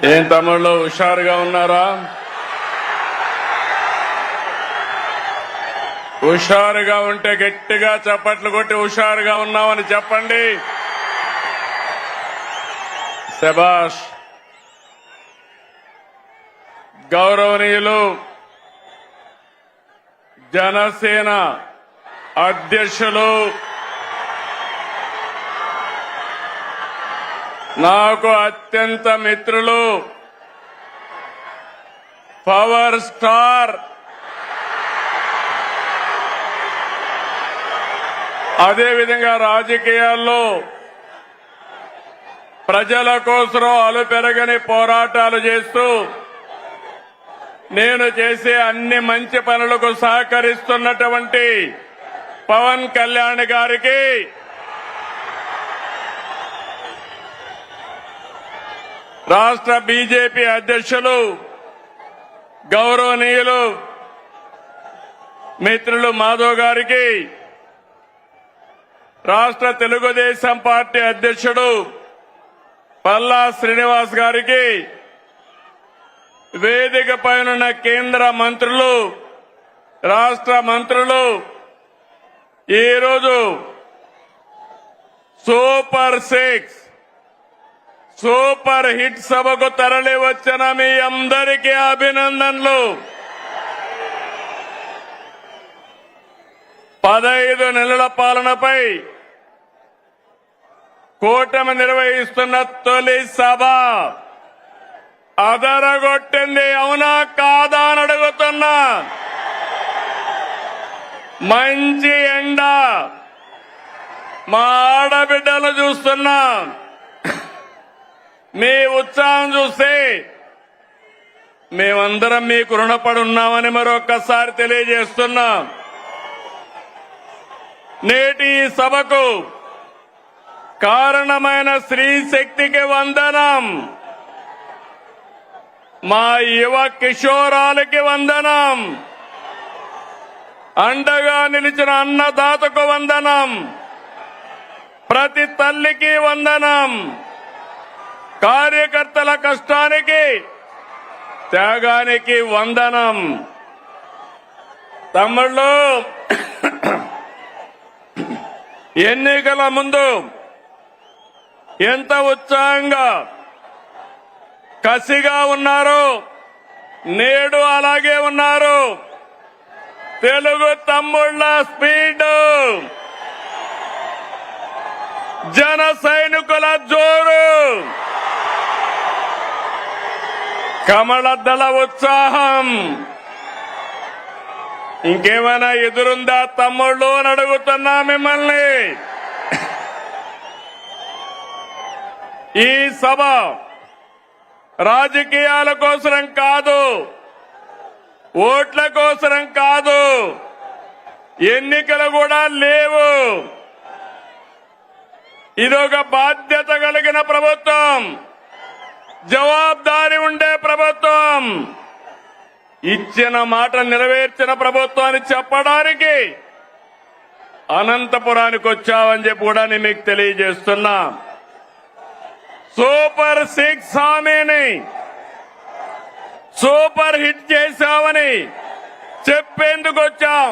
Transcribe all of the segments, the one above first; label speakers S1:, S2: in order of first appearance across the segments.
S1: ఏం తమ్ముళ్ళు హుషారుగా ఉన్నారా? హుషారుగా ఉంటే గట్టిగా చప్పట్లు కొట్టి హుషారుగా ఉన్నామని చెప్పండి. శభాష్. గౌరవనీయులు జనసేన అధ్యక్షులు, నాకు అత్యంత మిత్రులు, పవర్ స్టార్, అదేవిధంగా రాజకీయాల్లో ప్రజల కోసం అలుపెరగని పోరాటాలు చేస్తూ నేను చేసే అన్ని మంచి పనులకు సహకరిస్తున్నటువంటి పవన్ కళ్యాణ్ గారికి రాష్ట్ర బీజేపీ అధ్యక్షులు గౌరవనీయులు మిత్రులు మాధవ్ గారికి, రాష్ట్ర తెలుగుదేశం పార్టీ అధ్యక్షుడు పల్లా శ్రీనివాస్ గారికి, వేదిక పైనున్న కేంద్ర మంత్రులు, రాష్ట్ర మంత్రులు, ఈరోజు సూపర్ హిట్ సభకు తరలి వచ్చిన మీ అందరికీ అభినందనలు. 15 నెలల పాలనపై కూటమి నిర్వహిస్తున్న తొలి సభ అదరగొట్టింది. అవునా కాదా అని అడుగుతున్నా. మంచి ఎండ, మా ఆడబిడ్డలు చూస్తున్నా. మీ ఉత్సాహం చూస్తే మేమందరం మీకు రుణపడి ఉన్నామని మరొక్కసారి తెలియజేస్తున్నాం. నేటి ఈ సభకు కారణమైన స్త్రీ శక్తికి వందనం, మా యువ కిషోరాలకి వందనం, అండగా నిలిచిన అన్నదాతకు వందనం, ప్రతి తల్లికి వందనం, కార్యకర్తల కష్టానికి త్యాగానికి వందనం. తమ్ముళ్ళు, ఎన్నికల ముందు ఎంత ఉత్సాహంగా కసిగా ఉన్నారు, నేడు అలాగే ఉన్నారు. తెలుగు తమ్ముళ్ల స్పీడ్, జన సైనికుల జోరు, కమలదళ ఉత్సాహం ఇంకేమైనా ఎదురుందా తమ్ముళ్ళు అని అడుగుతున్నా మిమ్మల్ని. ఈ సభ రాజకీయాల కోసరం కాదు, ఓట్ల కోసరం కాదు, ఎన్నికలు కూడా లేవు. ఇదొక బాధ్యత కలిగిన ప్రభుత్వం, జవాబుదారీ ఉండే ప్రభుత్వం, ఇచ్చిన మాట నెరవేర్చిన ప్రభుత్వాన్ని చెప్పడానికి అనంతపురానికి వచ్చావని చెప్పి కూడా నేను మీకు తెలియజేస్తున్నా. సూపర్ 6 హామీని సూపర్ హిట్ చేశామని చెప్పేందుకు వచ్చాం.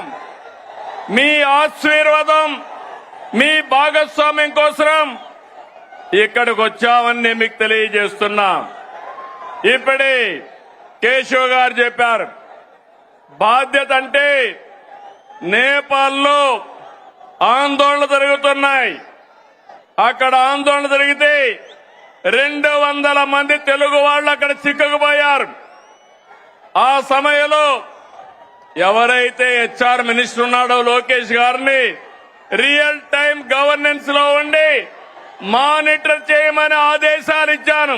S1: మీ ఆశీర్వాదం, మీ భాగస్వామ్యం కోసం ఇక్కడికి వచ్చామని నేను మీకు తెలియజేస్తున్నా. ఇప్పుడే కేశవ్ గారు చెప్పారు, బాధ్యత అంటే నేపాల్లో ఆందోళన జరుగుతున్నాయి. అక్కడ ఆందోళన జరిగితే 200 మంది తెలుగు వాళ్ళు అక్కడ చిక్కుకుపోయారు. ఆ సమయంలో ఎవరైతే హెచ్ఆర్ మినిస్టర్ ఉన్నాడో లోకేష్ గారిని రియల్ టైం గవర్నెన్స్ లో ఉండి మానిటర్ చేయమని ఆదేశాలు ఇచ్చాను.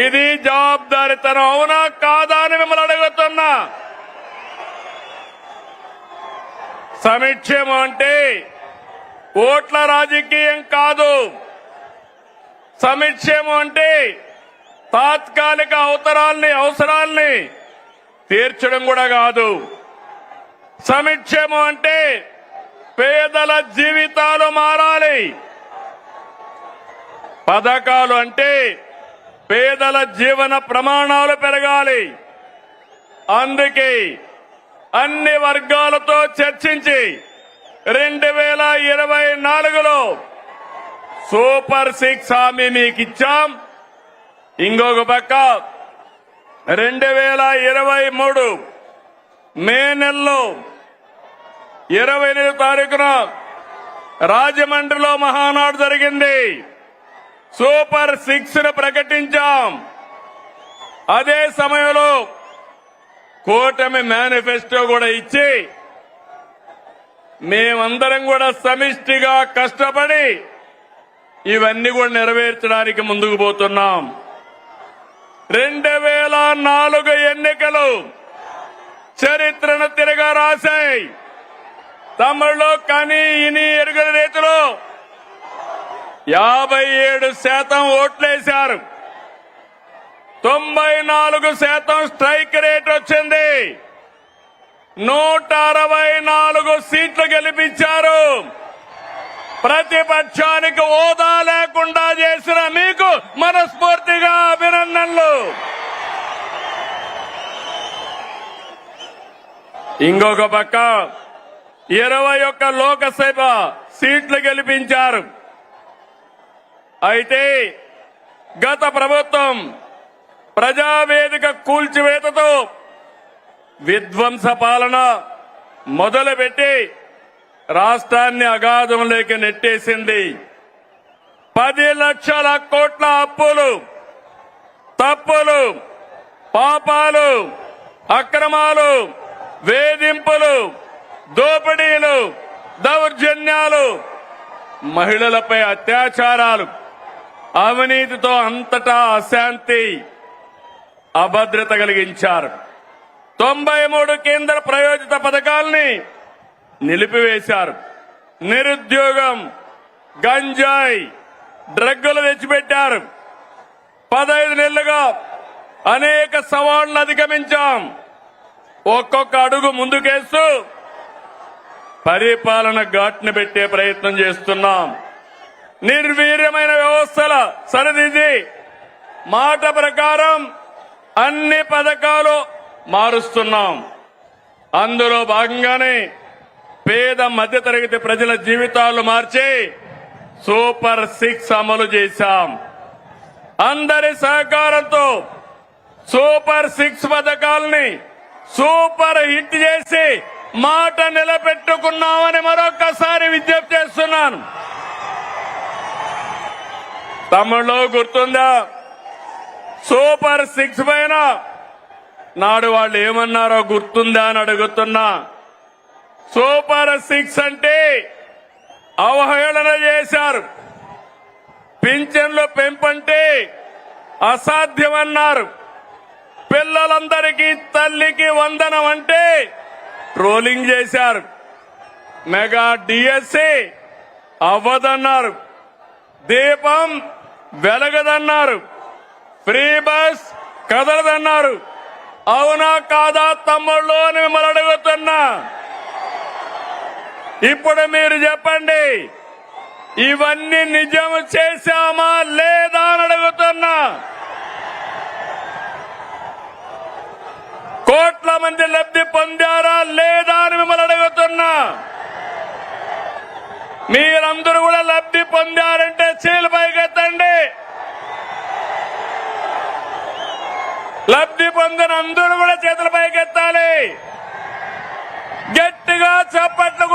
S1: ఇది జవాబుదారీతనం, అవునా కాదా అని మిమ్మల్ని అడుగుతున్నా. సంక్షేమం అంటే ఓట్ల రాజకీయం కాదు. సంక్షేమం అంటే తాత్కాలిక అవసరాల్ని తీర్చడం కూడా కాదు. సంక్షేమం అంటే పేదల జీవితాలు మారాలి. పథకాలు అంటే పేదల జీవన ప్రమాణాలు పెరగాలి. అందుకే అన్ని వర్గాలతో చర్చించి 2024లో సూపర్ 6 హామీ మీకు ఇచ్చాం. ఇంకొక పక్క 2023 మే నెలలో 28వ తారీఖున రాజమండ్రిలో మహానాడు జరిగింది. సూపర్ 6ను ప్రకటించాం. అదే సమయంలో కూటమి మేనిఫెస్టో కూడా ఇచ్చి మేమందరం కూడా సమిష్టిగా కష్టపడి ఇవన్నీ కూడా నెరవేర్చడానికి ముందుకు పోతున్నాం. 2004 ఎన్నికలు చరిత్రను తిరగా రాశాయి. తమిళలో కని ఇని ఎరుగని రీతిలో 57% ఓట్లేశారు. 94% స్ట్రైక్ రేట్ వచ్చింది. 164 సీట్లు గెలిపించారు. ప్రతిపక్షానికి హోదా లేకుండా చేసిన మీకు మనస్ఫూర్తిగా అభినందనలు. ఇంకొక పక్క 21 లోకసభ సీట్లు గెలిపించారు. అయితే గత ప్రభుత్వం ప్రజావేదిక కూల్చివేతతో విధ్వంస పాలన మొదలుపెట్టి రాష్ట్రాన్ని అగాధంలోకి నెట్టేసింది. 10 లక్షల కోట్ల అప్పులు, తప్పులు, పాపాలు, అక్రమాలు, వేధింపులు, దోపిడీలు, దౌర్జన్యాలు, మహిళలపై అత్యాచారాలు, అవినీతితో అంతటా అశాంతి, అభద్రత కలిగించారు. 93 కేంద్ర ప్రాయోజిత పథకాల్ని నిలిపివేశారు. నిరుద్యోగం, గంజాయి, డ్రగ్గులు తెచ్చిపెట్టారు. 15 నెలలుగా అనేక సవాళ్లను అధిగమించాం. ఒక్కొక్క అడుగు ముందుకేస్తూ పరిపాలన ఘాట్ను పెట్టే ప్రయత్నం చేస్తున్నాం. నిర్వీర్యమైన వ్యవస్థల సరిదిద్ది మాట ప్రకారం అన్ని పథకాలు మారుస్తున్నాం. అందులో భాగంగానే పేద మధ్యతరగతి ప్రజల జీవితాలు మార్చి సూపర్ 6 అమలు చేశాం. అందరి సహకారంతో సూపర్ 6 పథకాలని సూపర్ హిట్ చేసి మాట నిలబెట్టుకున్నామని మరొక్కసారి విజ్ఞప్తి చేస్తున్నాను. తమిళలో గుర్తుందా? సూపర్ 6 పైన నాడు వాళ్ళు ఏమన్నారో గుర్తుందా అని అడుగుతున్నా. సూపర్ 6 అంటే అవహేళన చేశారు. పింఛన్లు పెంపంటే అసాధ్యమన్నారు. పిల్లలందరికీ తల్లికి వందనం అంటే ట్రోలింగ్ చేశారు. మెగా డిఎస్సి అవ్వదన్నారు. దీపం వెలగదన్నారు. Free bus కదలదన్నారు. అవునా కాదా తమ్ముళ్ళు అని మిమ్మల్ని అడుగుతున్నా. ఇప్పుడు మీరు చెప్పండి, ఇవన్నీ నిజం చేశామా లేదా అని అడుగుతున్నా. కోట్ల మంది లబ్ధి పొందారా లేదా అని మిమ్మల్ని అడుగుతున్నా. మీరందరూ కూడా లబ్ధి పొందారంటే చేతులు పైకెత్తండి. లబ్ధి పొందిన అందరూ కూడా చేతుల పైకెత్తాలి. గట్టిగా చప్పట్లు